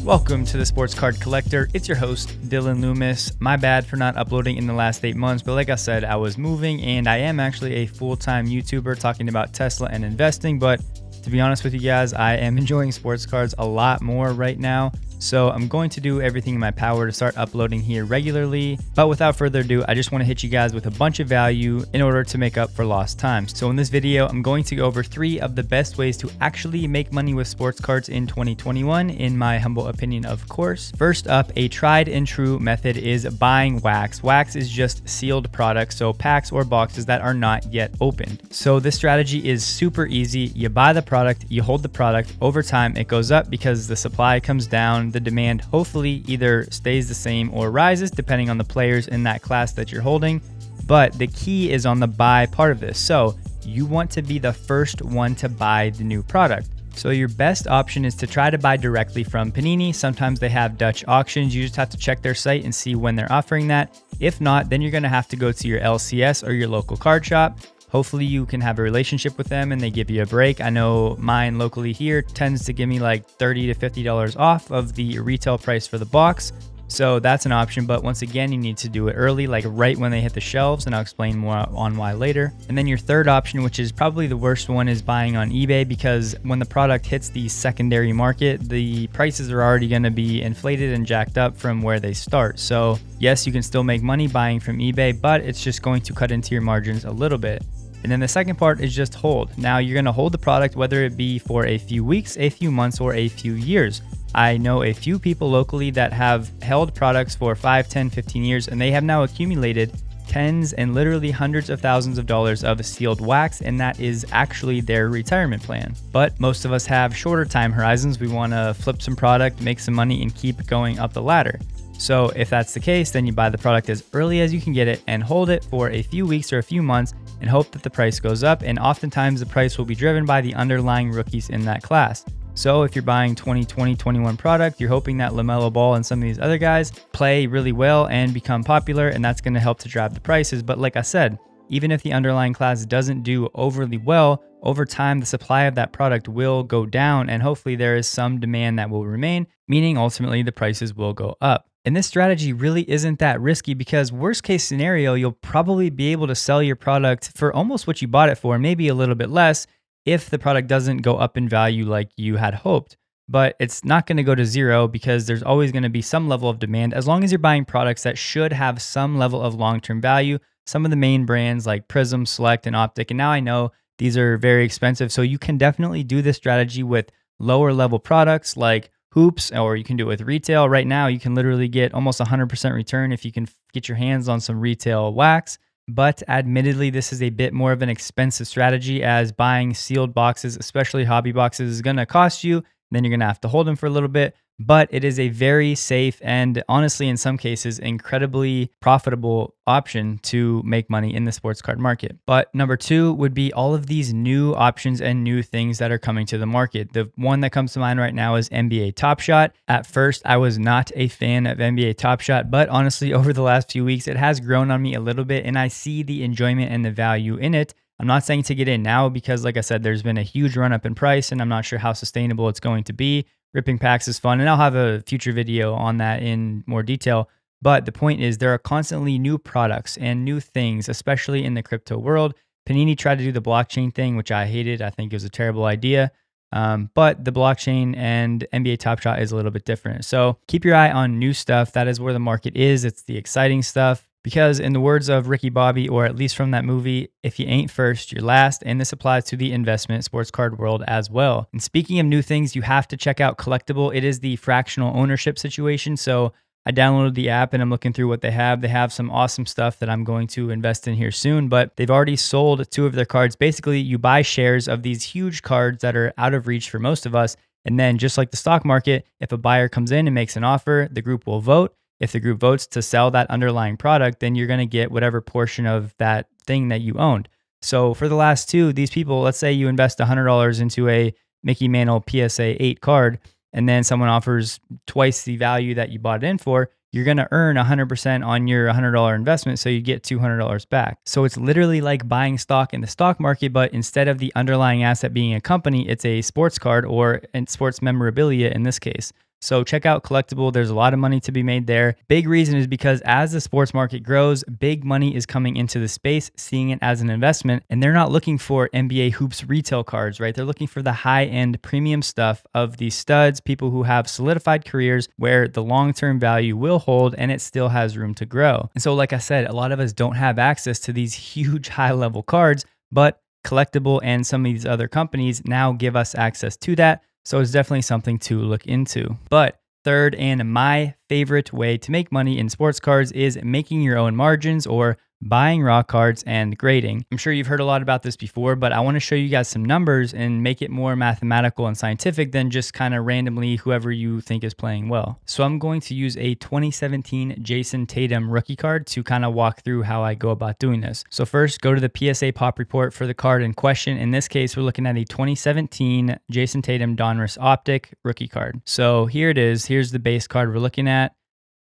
Welcome to the Sports Card Collector. It's your host, Dylan Loomis. My bad for not uploading in the last 8 months, but like I said, I was moving and I am actually a full-time YouTuber talking about Tesla and investing, but to be honest with you guys, I am enjoying sports cards a lot more right now. So I'm going to do everything in my power to start uploading here regularly. But without further ado, I just want to hit you guys with a bunch of value in order to make up for lost time. So in this video, I'm going to go over 3 of the best ways to actually make money with sports cards in 2021, in my humble opinion, of course. First up, a tried and true method is buying wax. Wax is just sealed products, so packs or boxes that are not yet opened. So this strategy is super easy. You buy the product, you hold the product. Over time, it goes up because the supply comes down. The demand hopefully either stays the same or rises depending on the players in that class that you're holding. But the key is on the buy part of this. So you want to be the first one to buy the new product. So your best option is to try to buy directly from Panini. Sometimes they have Dutch auctions. You just have to check their site and see when they're offering that. If not, then you're going to have to go to your LCS or your local card shop. Hopefully you can have a relationship with them and they give you a break. I know mine locally here tends to give me like $30 to $50 off of the retail price for the box. So that's an option, but once again, you need to do it early, like right when they hit the shelves, and I'll explain more on why later. And then your third option, which is probably the worst one, is buying on eBay, because when the product hits the secondary market, the prices are already going to be inflated and jacked up from where they start. So yes, you can still make money buying from eBay, but it's just going to cut into your margins a little bit. And then the second part is just hold. Now you're going to hold the product, whether it be for a few weeks, a few months, or a few years. I know a few people locally that have held products for 5, 10, 15 years, and they have now accumulated tens and literally hundreds of thousands of dollars of sealed wax, and that is actually their retirement plan. But most of us have shorter time horizons. We want to flip some product, make some money, and keep going up the ladder. So if that's the case, then you buy the product as early as you can get it and hold it for a few weeks or a few months and hope that the price goes up. And oftentimes the price will be driven by the underlying rookies in that class. So if you're buying 2020-21 product, you're hoping that LaMelo Ball and some of these other guys play really well and become popular, and that's going to help to drive the prices. But like I said, even if the underlying class doesn't do overly well, over time, the supply of that product will go down, and hopefully there is some demand that will remain, meaning ultimately the prices will go up. And this strategy really isn't that risky, because worst case scenario, you'll probably be able to sell your product for almost what you bought it for, maybe a little bit less, if the product doesn't go up in value like you had hoped. But it's not going to go to zero, because there's always going to be some level of demand as long as you're buying products that should have some level of long-term value. Some of the main brands like Prism, Select, and Optic, and now I know these are very expensive, so you can definitely do this strategy with lower level products like hoops, or you can do it with retail. Right now, you can literally get almost 100% return if you can get your hands on some retail wax. But admittedly, this is a bit more of an expensive strategy, as buying sealed boxes, especially hobby boxes, is going to cost you. Then you're going to have to hold them for a little bit. But it is a very safe and honestly, in some cases, incredibly profitable option to make money in the sports card market. But number 2 would be all of these new options and new things that are coming to the market. The one that comes to mind right now is NBA Top Shot. At first, I was not a fan of NBA Top Shot, but honestly, over the last few weeks, it has grown on me a little bit, and I see the enjoyment and the value in it. I'm not saying to get in now because, like I said, there's been a huge run up in price, and I'm not sure how sustainable it's going to be. Ripping packs is fun, and I'll have a future video on that in more detail. But the point is, there are constantly new products and new things, especially in the crypto world. Panini tried to do the blockchain thing, which I hated. I think it was a terrible idea. But the blockchain and NBA Top Shot is a little bit different. So keep your eye on new stuff. That is where the market is. It's the exciting stuff. Because in the words of Ricky Bobby, or at least from that movie, if you ain't first, you're last. And this applies to the investment sports card world as well. And speaking of new things, you have to check out Collectible. It is the fractional ownership situation. So I downloaded the app and I'm looking through what they have. They have some awesome stuff that I'm going to invest in here soon, but they've already sold 2 of their cards. Basically, you buy shares of these huge cards that are out of reach for most of us. And then just like the stock market, if a buyer comes in and makes an offer, the group will vote. If the group votes to sell that underlying product, then you're going to get whatever portion of that thing that you owned. So for the last 2, these people, let's say you invest $100 into a Mickey Mantle PSA 8 card, and then someone offers twice the value that you bought it in for, you're going to earn 100% on your $100 investment. So you get $200 back. So it's literally like buying stock in the stock market, but instead of the underlying asset being a company, it's a sports card or sports memorabilia in this case. So check out Collectible. There's a lot of money to be made there. Big reason is because as the sports market grows, big money is coming into the space, seeing it as an investment, and they're not looking for NBA hoops retail cards, right? They're looking for the high-end premium stuff of these studs, people who have solidified careers where the long-term value will hold and it still has room to grow. And so like I said, a lot of us don't have access to these huge high-level cards, but Collectible and some of these other companies now give us access to that. So it's definitely something to look into. But third, and my favorite way to make money in sports cards is making your own margins or buying raw cards and grading. I'm sure you've heard a lot about this before, but I want to show you guys some numbers and make it more mathematical and scientific than just kind of randomly whoever you think is playing well. So I'm going to use a 2017 Jason Tatum rookie card to kind of walk through how I go about doing this. So first, go to the PSA pop report for the card in question. In this case, we're looking at a 2017 Jason Tatum Donruss Optic rookie card. So here it is. Here's the base card we're looking at.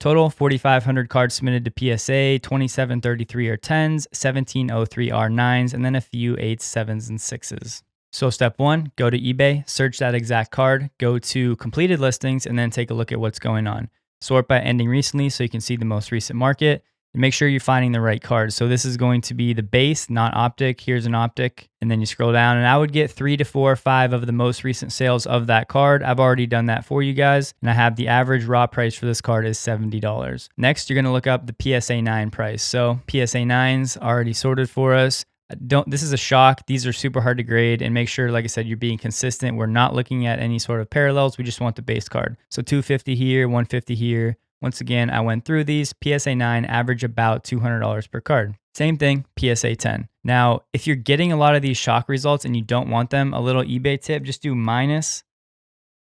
Total 4,500 cards submitted to PSA, 2733 are 10s, 1703 are 9s, and then a few 8s, 7s, and 6s. So step one, go to eBay, search that exact card, go to completed listings, and then take a look at what's going on. Sort by ending recently so you can see the most recent market. And make sure you're finding the right card. So this is going to be the base, not optic. Here's an optic. And then you scroll down and I would get 3 to 4 or 5 of the most recent sales of that card. I've already done that for you guys. And I have the average raw price for this card is $70. Next, you're going to look up the PSA 9 price. So PSA 9's already sorted for us. This is a shock. These are super hard to grade, and make sure, like I said, you're being consistent. We're not looking at any sort of parallels. We just want the base card. So 250 here, 150 here. Once again, I went through these. PSA 9 average about $200 per card. Same thing, PSA 10. Now, if you're getting a lot of these shock results and you don't want them, a little eBay tip, just do minus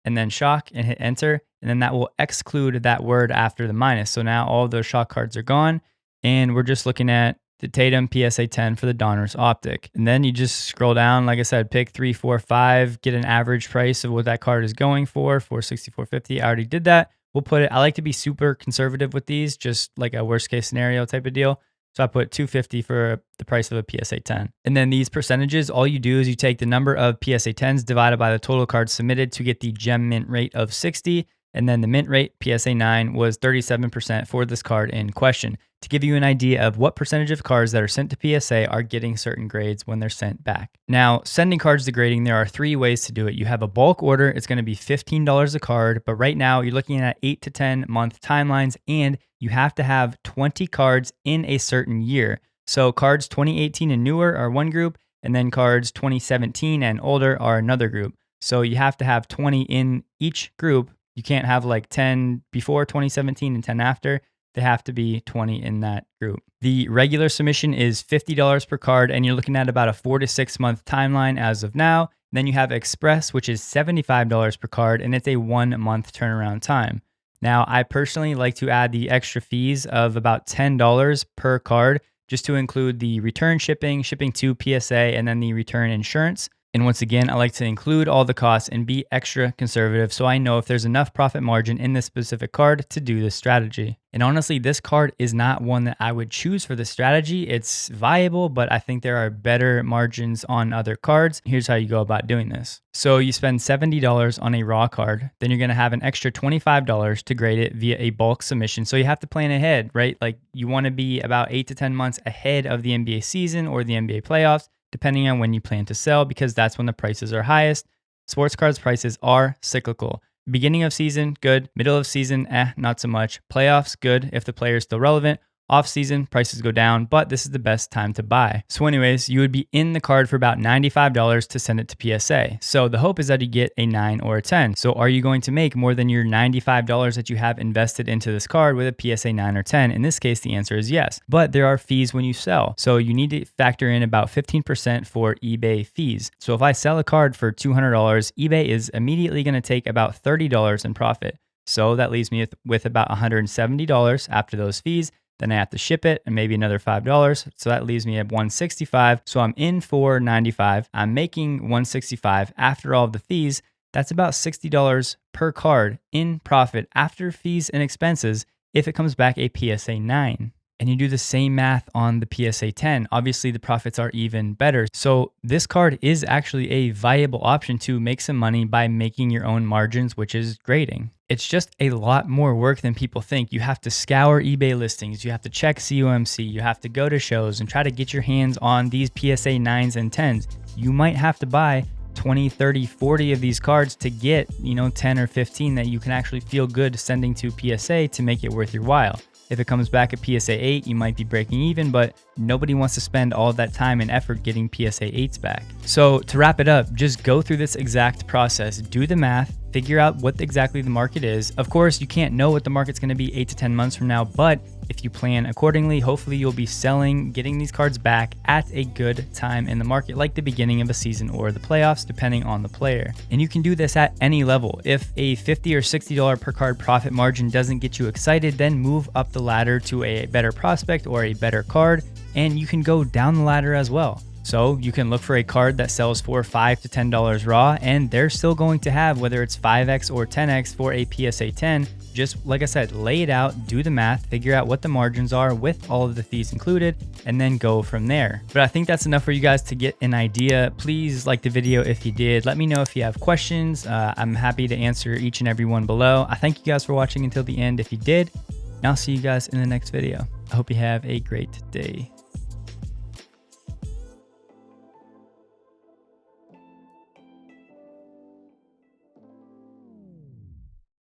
and then shock and hit enter. And then that will exclude that word after the minus. So now all of those shock cards are gone. And we're just looking at the Tatum PSA 10 for the Donruss Optic. And then you just scroll down, like I said, pick 3, 4, 5, get an average price of what that card is going for, $464.50. I already did that. We'll put it, I like to be super conservative with these, just like a worst case scenario type of deal. So I put $250 for the price of a PSA 10. And then these percentages, all you do is you take the number of PSA 10s divided by the total cards submitted to get the gem mint rate of 60. And then the mint rate, PSA 9, was 37% for this card in question, to give you an idea of what percentage of cards that are sent to PSA are getting certain grades when they're sent back. Now, sending cards to grading, there are 3 ways to do it. You have a bulk order, it's going to be $15 a card, but right now you're looking at 8 to 10 month timelines, and you have to have 20 cards in a certain year. So cards 2018 and newer are one group, and then cards 2017 and older are another group. So you have to have 20 in each group. You can't have like 10 before 2017 and 10 after. They have to be 20 in that group. The regular submission is $50 per card, and you're looking at about a 4 to 6 month timeline as of now. Then you have Express, which is $75 per card, and it's a 1 month turnaround time. Now, I personally like to add the extra fees of about $10 per card, just to include the return shipping to PSA, and then the return insurance. And once again, I like to include all the costs and be extra conservative so I know if there's enough profit margin in this specific card to do this strategy. And honestly, this card is not one that I would choose for this strategy. It's viable, but I think there are better margins on other cards. Here's how you go about doing this. So you spend $70 on a raw card, then you're going to have an extra $25 to grade it via a bulk submission. So you have to plan ahead, right? Like you want to be about 8 to 10 months ahead of the NBA season or the NBA playoffs, depending on when you plan to sell, because that's when the prices are highest. Sports cards prices are cyclical. Beginning of season, good. Middle of season, not so much. Playoffs, good if the player is still relevant. Off season, prices go down, but this is the best time to buy. So anyways, you would be in the card for about $95 to send it to PSA. So the hope is that you get a 9 or a 10. So are you going to make more than your $95 that you have invested into this card with a PSA 9 or 10? In this case, the answer is yes, but there are fees when you sell. So you need to factor in about 15% for eBay fees. So if I sell a card for $200, eBay is immediately going to take about $30 in profit. So that leaves me with about $170 after those fees. Then I have to ship it and maybe another $5. So that leaves me at $165. So I'm in for $95. I'm making $165 after all of the fees. That's about $60 per card in profit after fees and expenses if it comes back a PSA 9. And you do the same math on the PSA 10, obviously the profits are even better. So this card is actually a viable option to make some money by making your own margins, which is grading. It's just a lot more work than people think. You have to scour eBay listings, you have to check COMC, you have to go to shows and try to get your hands on these PSA 9s and 10s. You might have to buy 20, 30, 40 of these cards to get, 10 or 15 that you can actually feel good sending to PSA to make it worth your while. If it comes back at PSA 8, you might be breaking even, but nobody wants to spend all that time and effort getting PSA 8s back. So to wrap it up, just go through this exact process, do the math, figure out what exactly the market is. Of course, you can't know what the market's going to be 8 to 10 months from now, but if you plan accordingly, hopefully you'll be selling, getting these cards back at a good time in the market, like the beginning of a season or the playoffs, depending on the player. And you can do this at any level. If a $50 or $60 per card profit margin doesn't get you excited, then move up the ladder to a better prospect or a better card, and you can go down the ladder as well. So you can look for a card that sells for $5 to $10 raw, and they're still going to have, whether it's 5x or 10x for a PSA 10. Just like I said, lay it out, do the math, figure out what the margins are with all of the fees included, and then go from there. But I think that's enough for you guys to get an idea. Please like the video if you did. Let me know if you have questions. I'm happy to answer each and every one below. I thank you guys for watching until the end if you did, and I'll see you guys in the next video. I hope you have a great day.